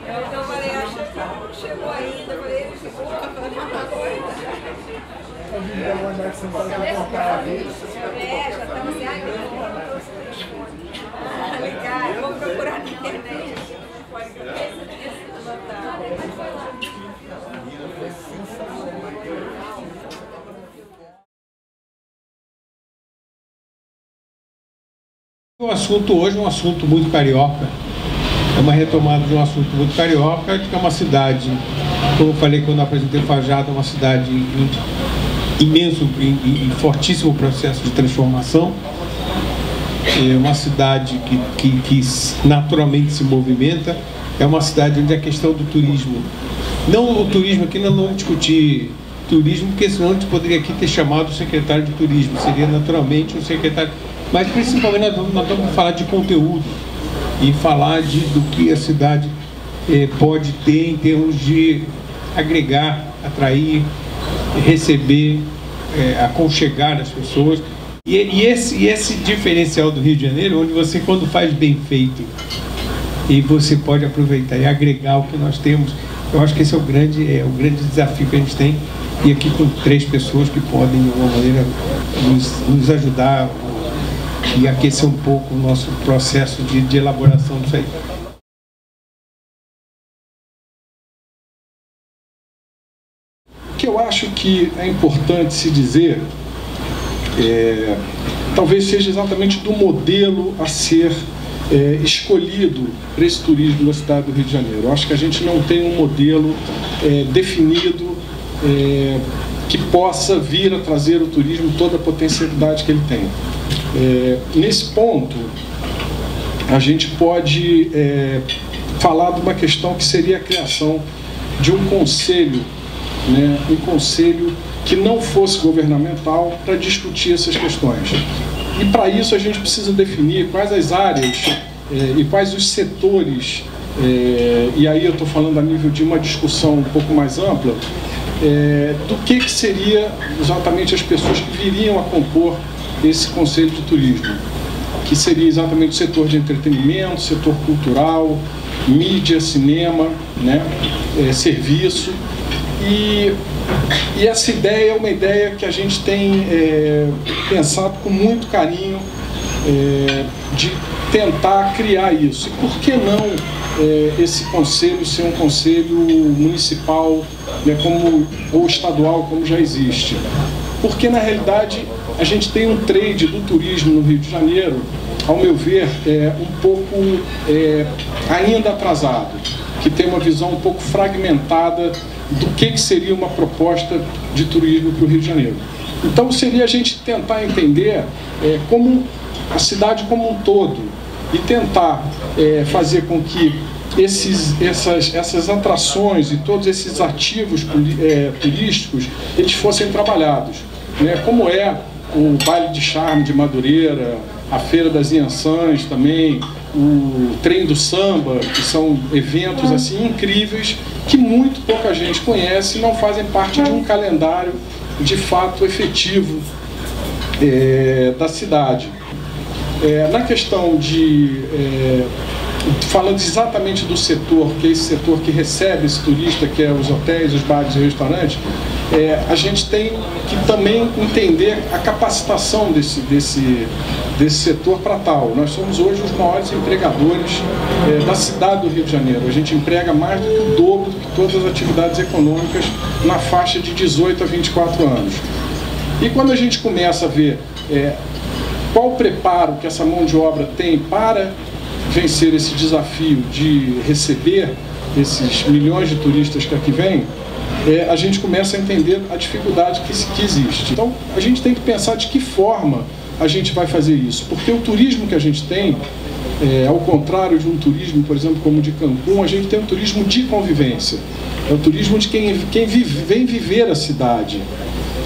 Eu falei, acho que não chegou ainda. Eu falei, ele chegou, tá falando uma coisa. Já estamos assim, ai, legal, vou procurar na internet. Pode ser. O assunto hoje é um assunto muito carioca, é uma retomada de um assunto muito carioca, que é uma cidade, como eu falei quando eu apresentei Fajado, é uma cidade em imenso e fortíssimo processo de transformação, é uma cidade que naturalmente se movimenta, é uma cidade onde a questão do turismo, não o turismo aqui, nós não vamos discutir turismo, porque senão a gente poderia aqui ter chamado o secretário de turismo, seria naturalmente um secretário. Mas principalmente nós vamos falar de conteúdo e falar do que a cidade pode ter em termos de agregar, atrair, receber, aconchegar as pessoas. E esse diferencial do Rio de Janeiro, onde você, quando faz bem feito, e você pode aproveitar e agregar o que nós temos, eu acho que esse é o grande desafio que a gente tem. E aqui com 3 pessoas que podem, de alguma maneira, nos ajudar e aquecer um pouco o nosso processo de elaboração disso aí. O que eu acho que é importante se dizer, talvez seja exatamente do modelo a ser escolhido para esse turismo na cidade do Rio de Janeiro. Eu acho que a gente não tem um modelo definido que possa vir a trazer o turismo toda a potencialidade que ele tem. Nesse ponto, a gente pode falar de uma questão que seria a criação de um conselho, né, um conselho que não fosse governamental para discutir essas questões. E para isso a gente precisa definir quais as áreas e quais os setores, e aí eu estou falando a nível de uma discussão um pouco mais ampla, do que seria exatamente as pessoas que viriam a compor esse Conselho de Turismo, que seria exatamente o setor de entretenimento, setor cultural, mídia, cinema, né, serviço. E essa ideia é uma ideia que a gente tem pensado com muito carinho de tentar criar isso. E por que não esse conselho ser um conselho municipal, né, ou estadual, como já existe? Porque, na realidade, a gente tem um trade do turismo no Rio de Janeiro, ao meu ver, um pouco ainda atrasado, que tem uma visão um pouco fragmentada do que seria uma proposta de turismo para o Rio de Janeiro. Então, seria a gente tentar entender como a cidade como um todo e tentar fazer com que essas atrações e todos esses ativos turísticos eles fossem trabalhados, né? Como é o Baile de Charme de Madureira, a Feira das Inhansãs também, o Trem do Samba, que são eventos assim incríveis que muito pouca gente conhece e não fazem parte de um calendário de fato efetivo da cidade. Na questão falando exatamente do setor, que é esse setor que recebe esse turista, que é os hotéis, os bares e restaurantes, a gente tem que também entender a capacitação desse setor para tal. Nós somos hoje os maiores empregadores da cidade do Rio de Janeiro. A gente emprega mais do que o dobro de todas as atividades econômicas na faixa de 18 a 24 anos. E quando a gente começa a ver qual o preparo que essa mão de obra tem para vencer esse desafio de receber esses milhões de turistas que aqui vêm, a gente começa a entender a dificuldade que existe. Então, a gente tem que pensar de que forma a gente vai fazer isso, porque o turismo que a gente tem, ao contrário de um turismo, por exemplo, como o de Cancún, a gente tem um turismo de convivência. É o turismo de quem vem viver a cidade.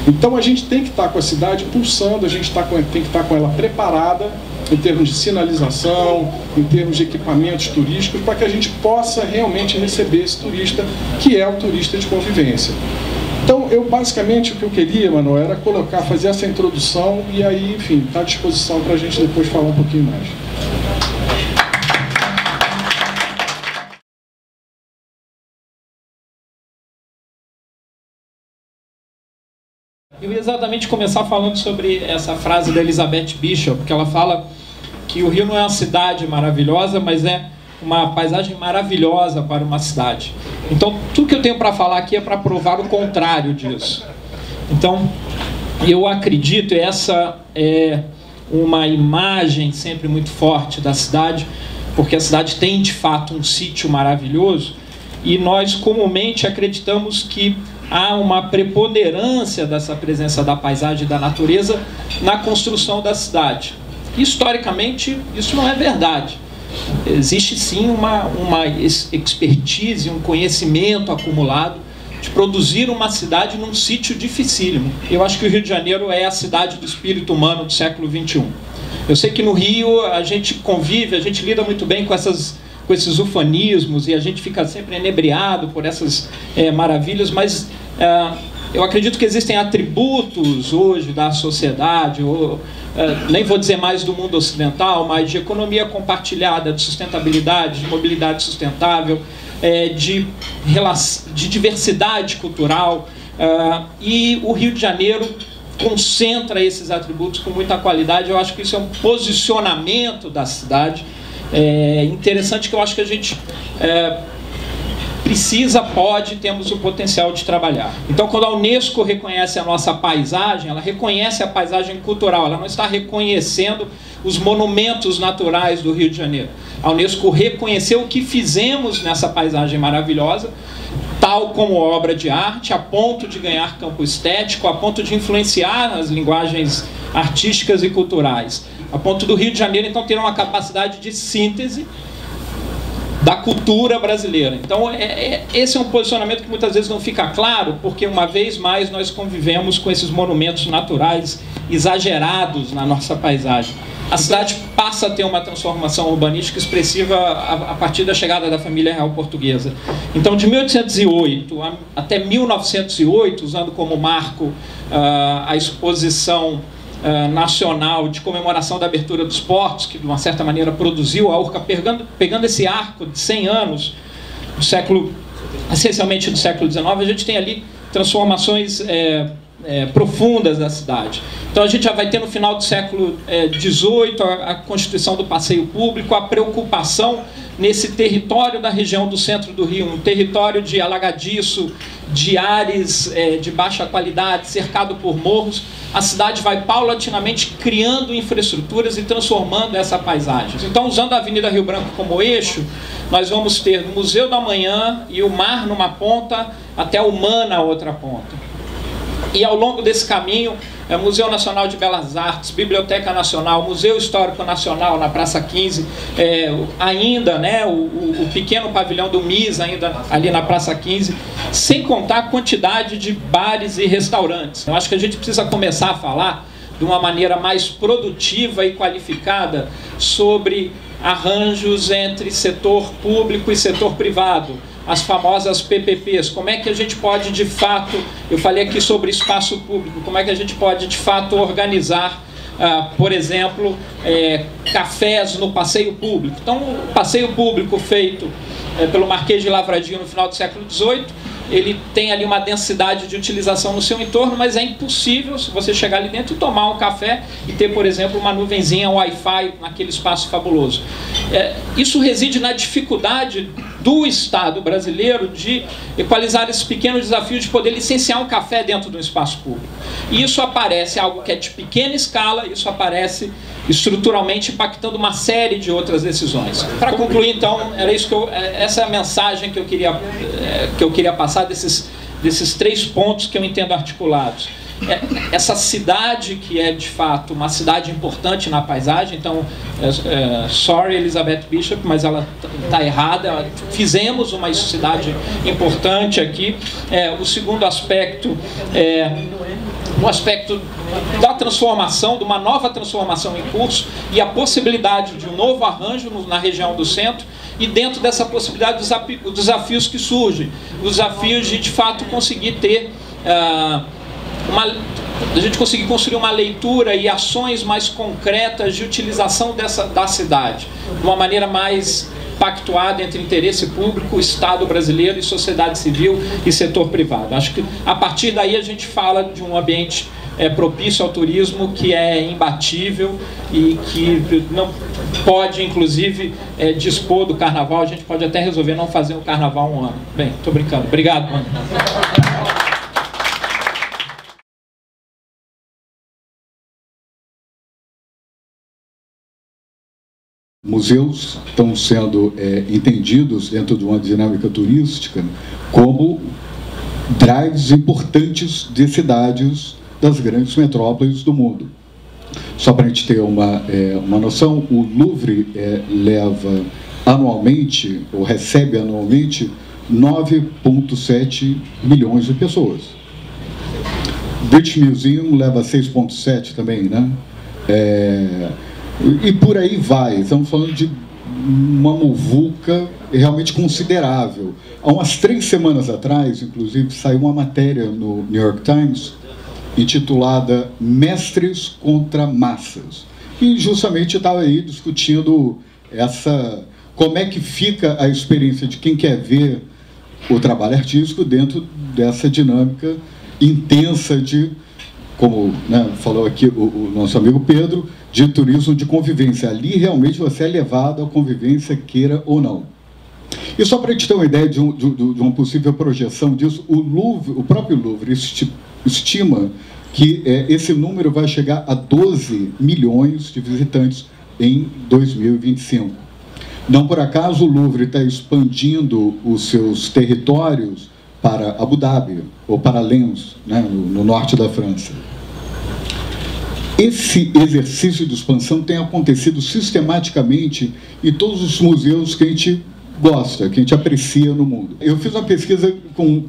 Então a gente tem que estar com a cidade pulsando, a gente tem que estar com ela preparada em termos de sinalização, em termos de equipamentos turísticos, para que a gente possa realmente receber esse turista, que é o turista de convivência. Então, basicamente o que eu queria, Manuel, era fazer essa introdução e aí, enfim, está à disposição para a gente depois falar um pouquinho mais. Eu ia exatamente começar falando sobre essa frase da Elizabeth Bishop, que ela fala que o Rio não é uma cidade maravilhosa, mas é uma paisagem maravilhosa para uma cidade. Então, tudo que eu tenho para falar aqui é para provar o contrário disso. Então, eu acredito, essa é uma imagem sempre muito forte da cidade, porque a cidade tem, de fato, um sítio maravilhoso, e nós comumente acreditamos que há uma preponderância dessa presença da paisagem e da natureza na construção da cidade. Historicamente, isso não é verdade. Existe sim uma expertise, um conhecimento acumulado de produzir uma cidade num sítio dificílimo. Eu acho que o Rio de Janeiro é a cidade do espírito humano do século XXI. Eu sei que no Rio a gente convive, a gente lida muito bem com esses ufanismos e a gente fica sempre enebriado por essas maravilhas, mas eu acredito que existem atributos hoje da sociedade, nem vou dizer mais do mundo ocidental, mas de economia compartilhada, de sustentabilidade, de mobilidade sustentável, de diversidade cultural, e o Rio de Janeiro concentra esses atributos com muita qualidade. Eu acho que isso é um posicionamento da cidade interessante, que eu acho que a gente temos o potencial de trabalhar. Então, quando a Unesco reconhece a nossa paisagem, ela reconhece a paisagem cultural, ela não está reconhecendo os monumentos naturais do Rio de Janeiro. A Unesco reconheceu o que fizemos nessa paisagem maravilhosa, tal como obra de arte, a ponto de ganhar campo estético, a ponto de influenciar as linguagens artísticas e culturais, a ponto do Rio de Janeiro, então, ter uma capacidade de síntese da cultura brasileira. Então, esse é um posicionamento que muitas vezes não fica claro, porque uma vez mais nós convivemos com esses monumentos naturais exagerados na nossa paisagem. A cidade passa a ter uma transformação urbanística expressiva a partir da chegada da família real portuguesa. Então, de 1808 até 1908, usando como marco a exposição nacional de comemoração da abertura dos portos, que de uma certa maneira produziu a URCA, pegando esse arco de 100 anos, essencialmente do século XIX, a gente tem ali transformações profundas da cidade. Então a gente já vai ter no final do século XVIII a constituição do passeio público, a preocupação nesse território da região do centro do Rio, um território de alagadiço, de ares de baixa qualidade, cercado por morros. A cidade vai paulatinamente criando infraestruturas e transformando essa paisagem. Então, usando a Avenida Rio Branco como eixo, nós vamos ter o Museu da Manhã e o mar numa ponta, até o MAN na outra ponta. E ao longo desse caminho, Museu Nacional de Belas Artes, Biblioteca Nacional, Museu Histórico Nacional na Praça 15, ainda, né, o pequeno pavilhão do MIS, ainda ali na Praça 15, sem contar a quantidade de bares e restaurantes. Eu acho que a gente precisa começar a falar de uma maneira mais produtiva e qualificada sobre arranjos entre setor público e setor privado, as famosas PPPs, como é que a gente pode de fato, eu falei aqui sobre espaço público, como é que a gente pode de fato organizar, por exemplo, cafés no passeio público. Então, o passeio público feito pelo Marquês de Lavradio no final do século XVIII ele tem ali uma densidade de utilização no seu entorno, mas é impossível se você chegar ali dentro e tomar um café e ter, por exemplo, uma nuvenzinha Wi-Fi naquele espaço fabuloso. Isso reside na dificuldade do Estado brasileiro de equalizar esse pequeno desafio de poder licenciar um café dentro de um espaço público. E isso aparece algo que é de pequena escala, isso aparece estruturalmente impactando uma série de outras decisões. Para concluir, então, era isso essa é a mensagem que eu queria passar desses 3 pontos que eu entendo articulados. Essa cidade que é de fato uma cidade importante na paisagem, então, sorry Elizabeth Bishop, mas ela está errada, fizemos uma cidade importante aqui. O segundo aspecto o aspecto da transformação, de uma nova transformação em curso e a possibilidade de um novo arranjo na região do centro, e dentro dessa possibilidade os desafios que surgem, os desafios de fato conseguir ter a gente conseguir construir uma leitura e ações mais concretas de utilização da cidade, de uma maneira mais pactuada entre interesse público, Estado brasileiro e sociedade civil e setor privado. Acho que a partir daí a gente fala de um ambiente propício ao turismo que é imbatível e que não pode, inclusive, dispor do carnaval. A gente pode até resolver não fazer o carnaval um ano. Bem, estou brincando. Obrigado, mano. Museus estão sendo entendidos dentro de uma dinâmica turística como drives importantes de cidades das grandes metrópoles do mundo. Só para a gente ter uma noção, o Louvre leva anualmente, ou recebe anualmente, 9,7 milhões de pessoas. O British Museum leva 6,7 também, né? E por aí vai. Estamos falando de uma muvuca realmente considerável. Há umas 3 semanas atrás, inclusive, saiu uma matéria no New York Times intitulada Mestres contra Massas. E justamente estava aí discutindo como é que fica a experiência de quem quer ver o trabalho artístico dentro dessa dinâmica intensa de, como falou aqui o nosso amigo Pedro, de turismo de convivência. Ali realmente você é levado à convivência, queira ou não. E só para a gente ter uma ideia de uma possível projeção disso, o próprio Louvre estima que esse número vai chegar a 12 milhões de visitantes em 2025. Não por acaso o Louvre está expandindo os seus territórios para Abu Dhabi ou para Lens, no norte da França. Esse exercício de expansão tem acontecido sistematicamente em todos os museus que a gente gosta, que a gente aprecia no mundo. Eu fiz uma pesquisa com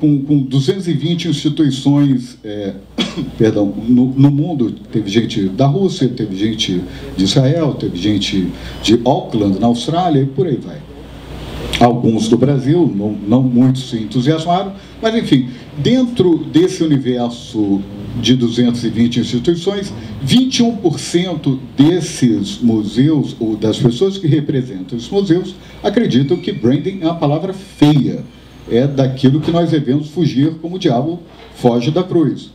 220 instituições no mundo. Teve gente da Rússia, teve gente de Israel, teve gente de Auckland, na Austrália, e por aí vai. Alguns do Brasil, não muitos se entusiasmaram, mas enfim, dentro desse universo de 220 instituições, 21% desses museus, ou das pessoas que representam esses museus, acreditam que branding é uma palavra feia, é daquilo que nós devemos fugir como o diabo foge da cruz.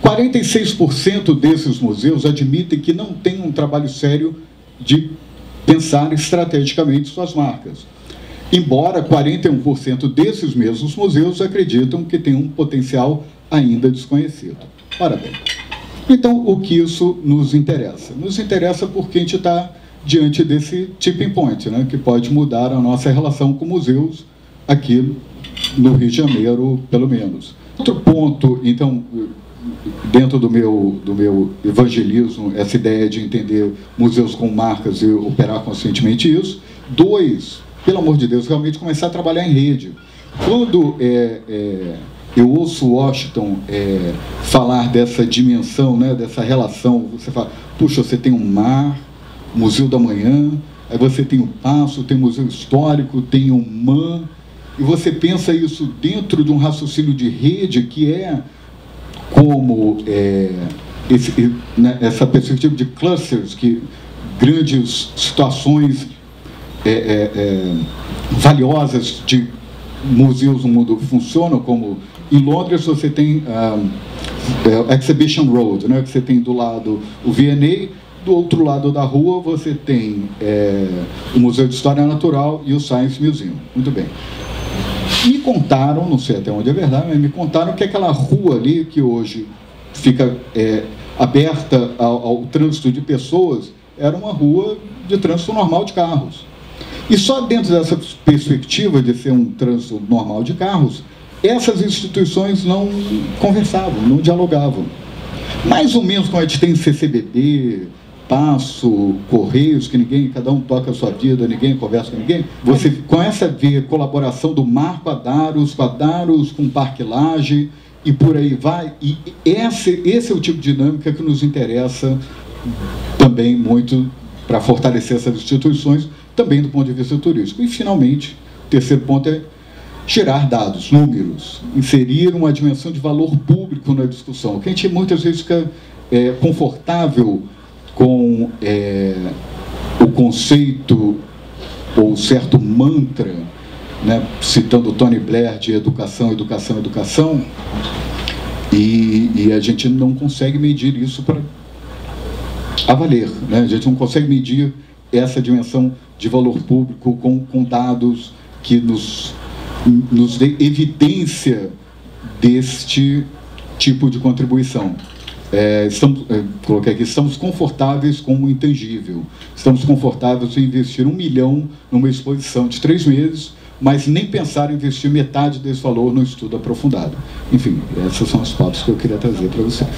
46% desses museus admitem que não tem um trabalho sério de pensar estrategicamente suas marcas. Embora 41% desses mesmos museus acreditam que tem um potencial ainda desconhecido. Ora bem, então o que isso nos interessa? Nos interessa porque a gente está diante desse tipping point, que pode mudar a nossa relação com museus aqui no Rio de Janeiro, pelo menos. Outro ponto, então, dentro do meu evangelismo, essa ideia de entender museus como marcas e operar conscientemente isso. 2, pelo amor de Deus, realmente começar a trabalhar em rede. Quando eu ouço Washington falar dessa dimensão, dessa relação, você fala, puxa, você tem um mar, Museu da Manhã, aí você tem o Paço, tem o Museu Histórico, tem o MAN, e você pensa isso dentro de um raciocínio de rede que como essa perspectiva de clusters, que grandes situações valiosas de museus no mundo funcionam, como em Londres você tem Exhibition Road, né, que você tem do lado o V&A, do outro lado da rua você tem o Museu de História Natural e o Science Museum. Muito bem. Me contaram, não sei até onde é verdade, mas me contaram que aquela rua ali, que hoje fica aberta ao trânsito de pessoas, era uma rua de trânsito normal de carros. E só dentro dessa perspectiva de ser um trânsito normal de carros, essas instituições não conversavam, não dialogavam. Mais ou menos como a gente tem CCBB, Passo, Correios, que cada um toca a sua vida, ninguém conversa com ninguém, você começa a ver colaboração do mar com a Daros com o Parque Lage, e por aí vai. E esse é o tipo de dinâmica que nos interessa também muito para fortalecer essas instituições, também do ponto de vista turístico. E, finalmente, o terceiro ponto é gerar dados, números, inserir uma dimensão de valor público na discussão, que a gente muitas vezes fica confortável com o conceito ou certo mantra, né, citando Tony Blair de educação, educação, educação, e a gente não consegue medir isso para valer, né? A gente não consegue medir essa dimensão de valor público com dados que nos dê evidência deste tipo de contribuição. Coloquei aqui, estamos confortáveis com o intangível, estamos confortáveis em investir 1 milhão numa exposição de 3 meses, mas nem pensar em investir metade desse valor no estudo aprofundado. Enfim, essas são as pautas que eu queria trazer para vocês.